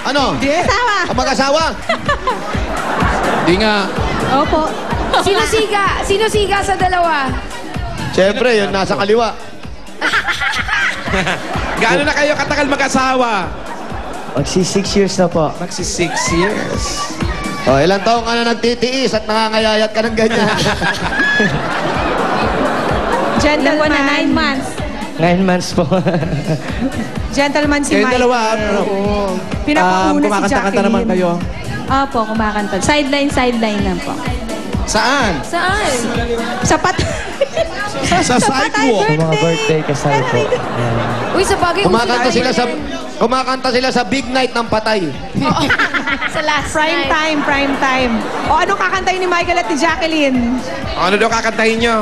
Ano? Asawa. Mag-asawa? Di nga. Opo. Sino siga? Sino siga sa dalawa? Siyempre, yun nasa kaliwa. Gaano na kayo katagal mag-asawa? Magsi 6 years na po. Magsi 6 years. O, ilang taong ka na nagtitiis at nangangayayat ka ng ganyan. Gentleman. 9 months. 9 months po. Gentleman si Kayong Mike. dalawa, Pinapauna si kumakanta-kanta naman Jacqueline. kayo. Opo, kumakanta. Sideline lang po. Saan? Saan? Sapat. Sa sidewalk. Sa mga birthday kasal po. Ayan. Uy, sa bagay, Kumakanta sila sa big night ng patay. sa last Prime night. time, prime time. O anong kakantayin ni Michael at ni Jacqueline? Ano daw kakantahin nyo?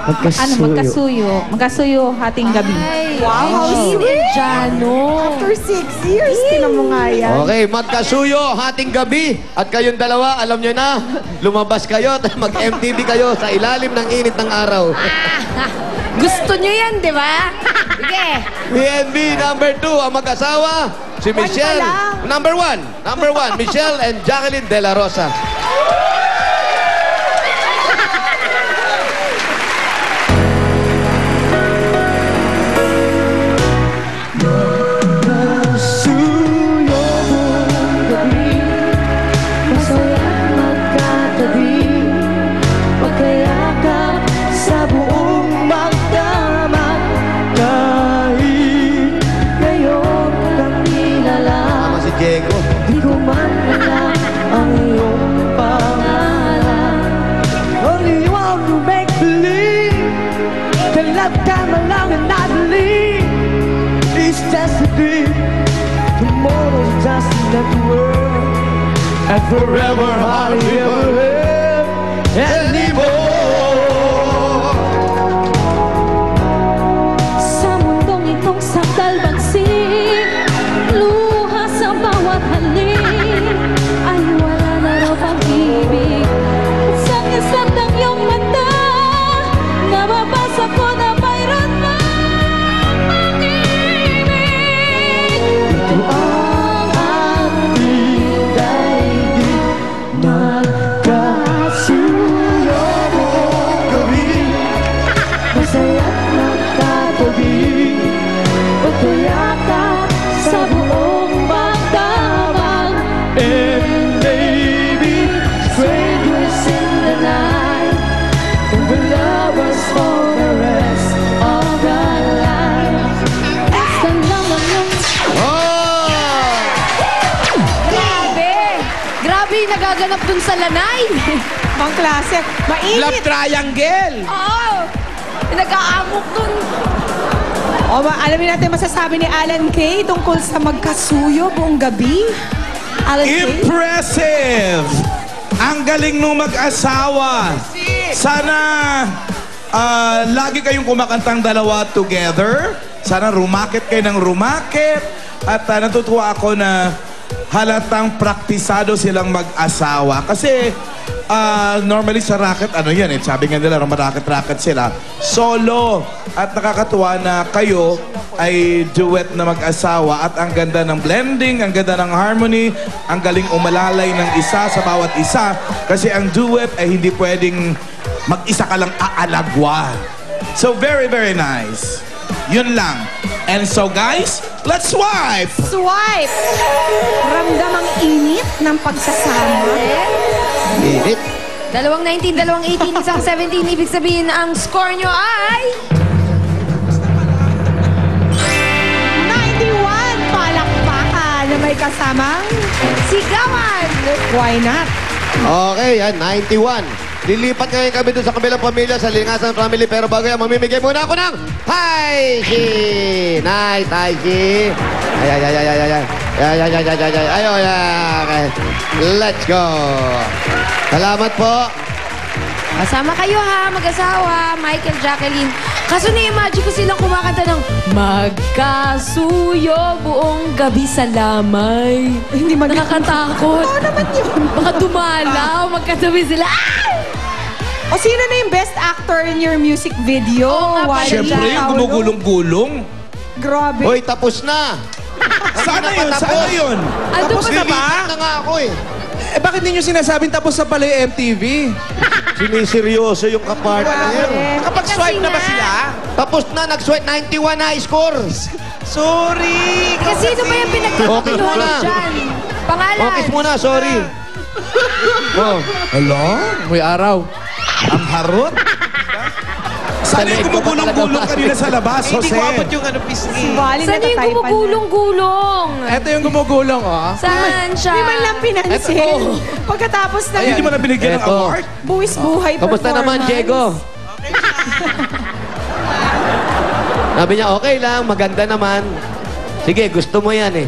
Magkasuyo. Magkasuyo hating gabi. Ay, Wow, how sweet. Jano. After 6 years, tinan mo nga yan. Okay, magkasuyo, hating gabi. At kayong dalawa, alam nyo na, lumabas kayo at mag-MTV kayo sa ilalim ng init ng araw. Gusto nyo yan, di ba? Sige. BNB number 2, ang mag-asawa, si Michelle. Number 1, Michelle and Jacqueline De La Rosa. Tama si Diego. Di ko man alam ang iyong pangalan. Only you want to make believe that love come along and I believe it's just a dream. Tomorrow's just another word, and forever I'll never have anymore. Sa mundong itong sakdal-bansik, luha sa bawat halik, ay wala na raw pag-ibig. Sa kisap ng iyong mata, nababasa ko na mayroon na pag-ibig. Ito ang ating daigdig, magkasuyo buong gabi, masaya't magkatabi, pagkayakap sa buong magdamag. And maybe strangers in the night, and the lovers for the rest of our lives. Basta lang ang iyong Oh! Grabe. Grabe yung nagaganap dun sa lanay. Pang klase. Love Mainit. triangle! Oo. Nag-aamok dun. O, alamin natin masasabi ni Alan Kay tungkol sa magkasuyo buong gabi. Alan Kay? Impressive! Ang galing nung mag-asawa. Sana lagi kayong kumakantang dalawa together. Sana rumakit kayo ng rumakit. At natutuwa ako na halatang praktisado silang mag-asawa. Kasi normally sa racket, ano yan eh, sabi nga nila, maraket-racket sila. Solo. At nakakatuwa na kayo ay duet na mag-asawa at ang ganda ng blending, ang ganda ng harmony, ang galing umalalay ng isa sa bawat isa. Kasi ang duet ay hindi pwedeng mag-isa ka lang aalagwa. So very, very nice. Yun lang. And so guys, let's swipe! Swipe! Ramdam ang init ng pagsasama. Init. Dalawang 19, dalawang 18, isang 17. Ibig sabihin, ang score nyo ay... 91! Palakpakan na may kasamang Sigawan! why not? Okay, yan, 91. Lilipat ngayon kami doon sa kabilang pamilya, sa Lingasan Family. Pero bago yan, mamimigay muna ako ng Taishi! Nice, Taishi! Ay, ay, ay, ay, ay, ay, ay, ay, ay, ay, ay, ay, ay, ay, let's go! Salamat po. Kasama kayo ha, mag-asawa, Michael, Jacqueline. Kaso na-imagine ko silang kumakanta ng Magkasuyo buong gabi sa lamay. Hindi man Nakakatakot. Oo naman yun. Baka dumalaw, magkatabi sila. Ah! O sino na yung best actor in your music video? Oo nga Why pala. did Siyempre, you yung follow? gumugulong-gulong. Grabe. Hoy, tapos na. Sana yun, sana yun. Ando pa na ba? Lilipat na nga ako eh. Eh, bakit ninyo sinasabing tapos na pala yung MTV? Siniseryoso yung kapartner. Nakapag-swipe na ba sila? Tapos na, nag-sweat 91 na score. Sorry! Kasi sino ba yung Okay pinagkakuluhan muna. dyan? Pangalan? Okay muna, sorry. Oh. Hello? May araw. Ang harot? Sana yung gumugulong-gulong kanina sa labas, Jose. yung ano, pisngi. Bali Saan yung natataypan na. gumugulong-gulong? Ito yung gumugulong, oh. Saan siya? Di man lang pinansin. Pagkatapos na Hindi mo na binigyan ng Eto. award? buwis buhay Kamusta naman, performance. Diego? Sabi niya, okay lang, maganda naman. Sige, gusto mo yan eh.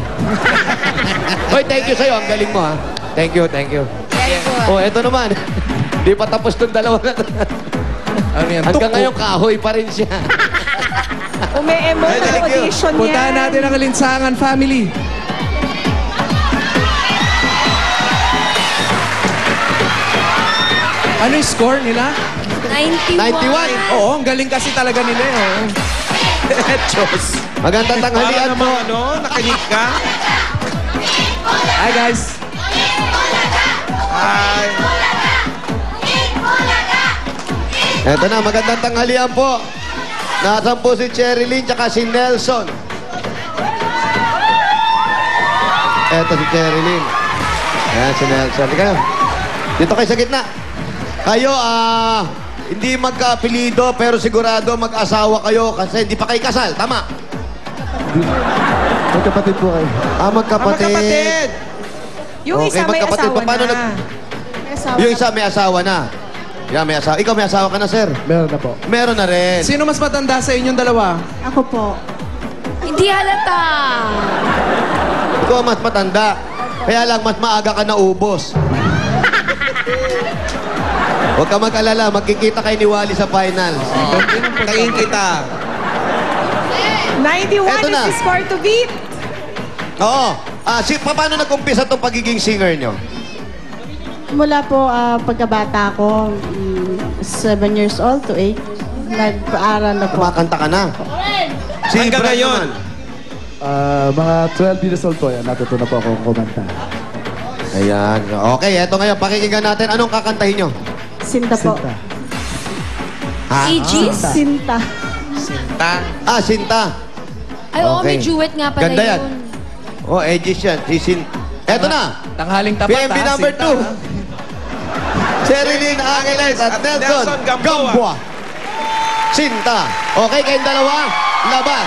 Hoy, thank you sa'yo. Ang galing mo ha. Thank you, thank you. Oh, eto naman. Di pa tapos tong dalawa na to. Ano yan? Hanggang ngayon, kahoy pa rin siya. Umi-emo Ay, na thank you. audition yan. Puntahan natin ang Kalinsangan family. Ano yung score nila? 91. 91. Oo, ang galing kasi talaga nila. Oh. Diyos. Magandang Para tanghalian po. naman, ano, nakinig ka? Hi, guys. Ay. Eto na, magandang tanghalian po. Nasaan po si Cherilyn tsaka si Nelson. Eto si Cherilyn. Ayan si Nelson. Di kayo. Dito kayo sa gitna. Kayo, hindi magka-apelido pero sigurado mag-asawa kayo kasi hindi pa kayo kasal. Tama? Magkapatid po kayo. Magkapatid. Yung Okay, isa may magkapatid asawa pa. Paano na. Yung isa may asawa na. Yeah, may asawa. Ikaw may asawa ka na, sir? Meron na po. Meron na rin. Sino mas matanda sa inyong dalawa? Ako po. Hindi halata. Ikaw ang mas matanda. Kaya lang, mas maaga ka naubos. Huwag ka mag-alala, magkikita kayo ni Wally sa finals. Tingin kita. 91 Eto is na. the score to beat. Oo. Paano nag-umpisa itong pagiging singer nyo? Mula po pagkabata ko, 7 years old to 8, nag-aaral na po. Kumakanta ka na. Si Hanggang Brad ngayon. naman. Mga 12 years old po yan. Natuto na po akong kumanta. Ayan. Okay, eto ngayon. Pakikinggan natin. Anong kakantahin nyo? Sinta po. Sinta. Ha? Aegis? Sinta. Sinta. Ay, oo, may Okay. duet nga pala Ganda yan. yun. Oh, Aegis yan. Eto na. Tanghaling tapat, PMB ha? number Sinta, 2. ha? Sherilyn Angeles at Nelson Nelson Gamboa. Gamboa. Sinta. Okay, kayong dalawa. Labas.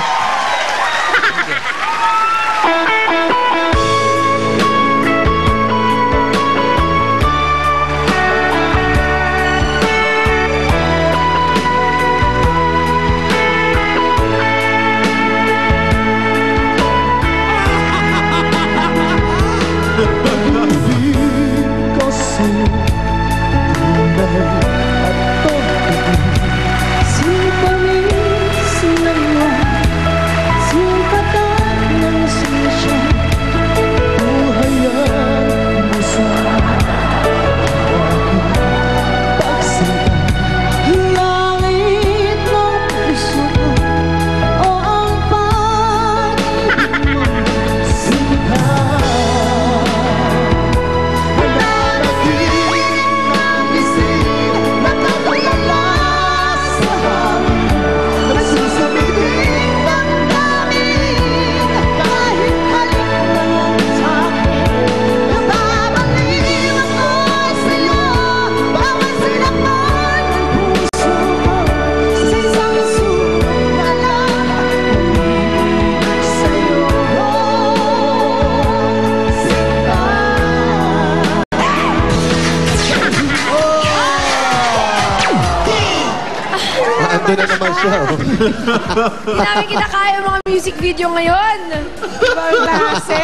Ando na naman siya. Oh. Hindi namin kinakaya yung mga music video ngayon. Ibang klase.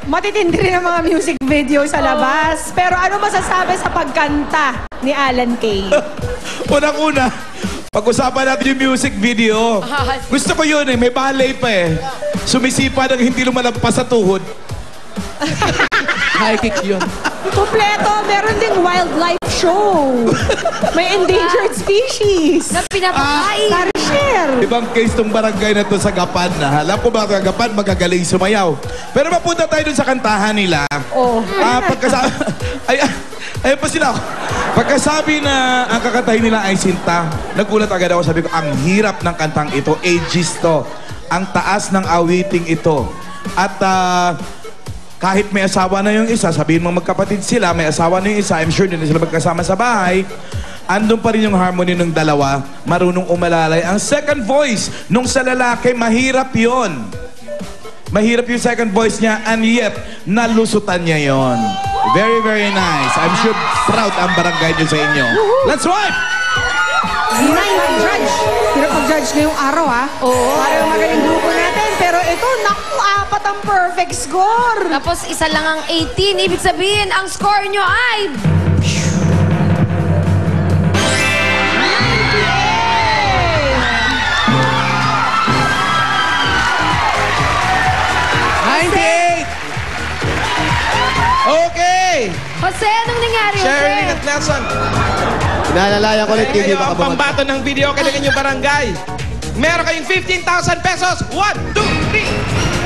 Matitindi rin ang mga music video sa labas. Pero ano masasabi sa pagkanta ni Alan Kay? Unang-una, pag-usapan natin yung music video. Gusto ko yun eh, may ballet pa eh. Sumisipa ng hindi lumalagpas sa tuhod. High kick yun. Kompleto, meron ding wildlife show. May endangered species. Na pinapakain. Tarsier. Sir. Ibang case tong barangay na to sa Gapan na. Alam ko ba sa Gapan magagaling sumayaw. Pero mapunta tayo dun sa kantahan nila. Oh. Pagkasabi... Ayun pa sila. Pagkasabi na ang kakantahin nila ay Sinta, nagulat agad ako. Sabi ko, ang hirap ng kantang ito. Ages to. Ang taas ng awiting ito. At kahit may asawa na yung isa, sabihin mo magkapatid sila, may asawa na yung isa, I'm sure din sila magkasama sa bahay, andun pa rin yung harmony ng dalawa, marunong umalalay. Ang second voice nung sa lalaki, mahirap yon. Mahirap yung second voice niya, and yet, nalusutan niya yon. Very, very nice. I'm sure proud ang barangay niyo sa inyo. Let's wipe! Hinay mag-judge. Hirap mag-judge ngayong araw, ha? Oo. Para yung magaling grupo natin. Pero ito, naku, 4 ang perfect score. Tapos isa lang ang 18. Ibig sabihin, ang score nyo ay... Okay! Jose, anong nangyari, Jose? Sherilyn at Nelson. Inaalalayan ko ulit, TV Ngayon, baka ang pambato ng video kailangan inyong barangay. Meron kayong 15,000 pesos. 1, 2, 3, 4,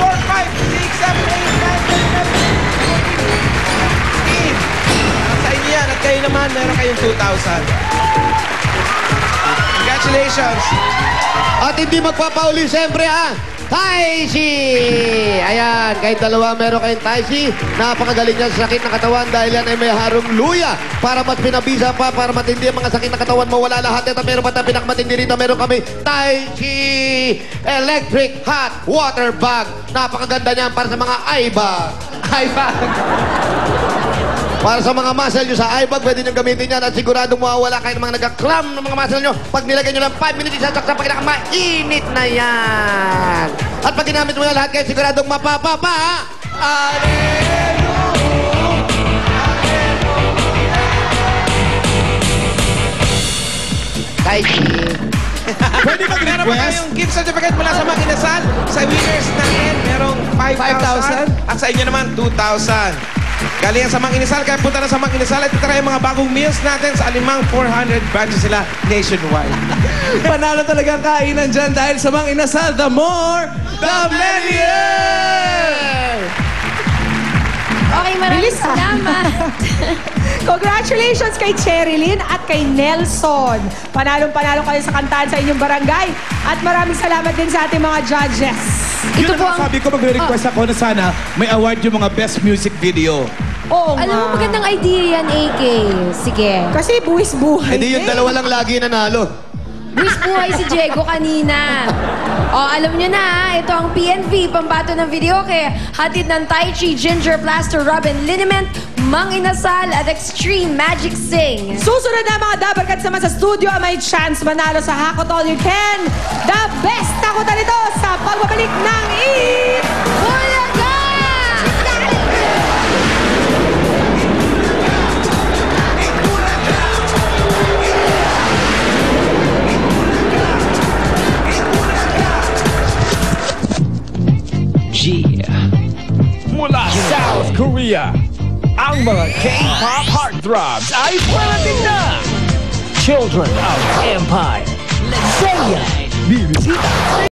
5, 6, 7, 8, 9, 10, 11, 12, 13. Sa inyo yan. At kayo naman, meron kayong 2,000. Congratulations. At hindi magpapauli, siyempre Taishi! Ayan, kahit dalawa meron kayong Taishi. Napakagaling niya sa sakit ng katawan dahil yan ay may harong luya para mas pinabisa pa, para matindi ang mga sakit ng katawan mo. Wala lahat ito. Meron pa tayo pinakamatindi rito. Meron kami Taishi Electric Hot Water Bag. Napakaganda niyan para sa mga eye bag. Eye bag. Para sa mga muscle nyo sa eye bag, pwede nyo gamitin yan at siguradong mawawala kayo ng mga nagka-cram ng mga muscle nyo. Pag nilagay nyo lang 5 minutes, isasaksak pag mainit na yan. At pag ginamit mo yan lahat kayo, siguradong mapapapa. Taishi. Pwede meron pa kayong gift certificate mula sa Makinasal. Sa winners natin, merong 5,000. At sa inyo naman, 2,000. Galing sa Mang Inasal, kaya punta na sa Mang Inasal at itry yung mga bagong meals natin sa alimang 400 branches sila nationwide. Panalo talaga ang kainan dyan dahil sa Mang Inasal, the more, the merrier! Okay, maraming salamat. Congratulations kay Sherilyn at kay Nelson. Panalong-panalo kayo sa kantahan sa inyong barangay. At maraming salamat din sa ating mga judges. Ito po sabi ko, magre-request ako na sana may award yung mga best music video. Oo Alam mo, magandang idea yan, AK. Sige. Kasi buwis-buhay. Hindi yung dalawa lang lagi nanalo. Wish buhay si Diego kanina. Alam nyo na, ito ang PNV, pambato ng video kay hatid ng Taichi, Ginger Blaster, Robin Liniment, Mang Inasal at Extreme Magic Sing. Susunod na mga dabarkad naman sa studio ang may chance manalo sa Hakot All You Can. The best takutan nito sa pagbabalik ng Eat Bulaga! Mula South Korea, ang mga K-pop heartthrobs ay parating na! Children of Empire, Seiya, bibisita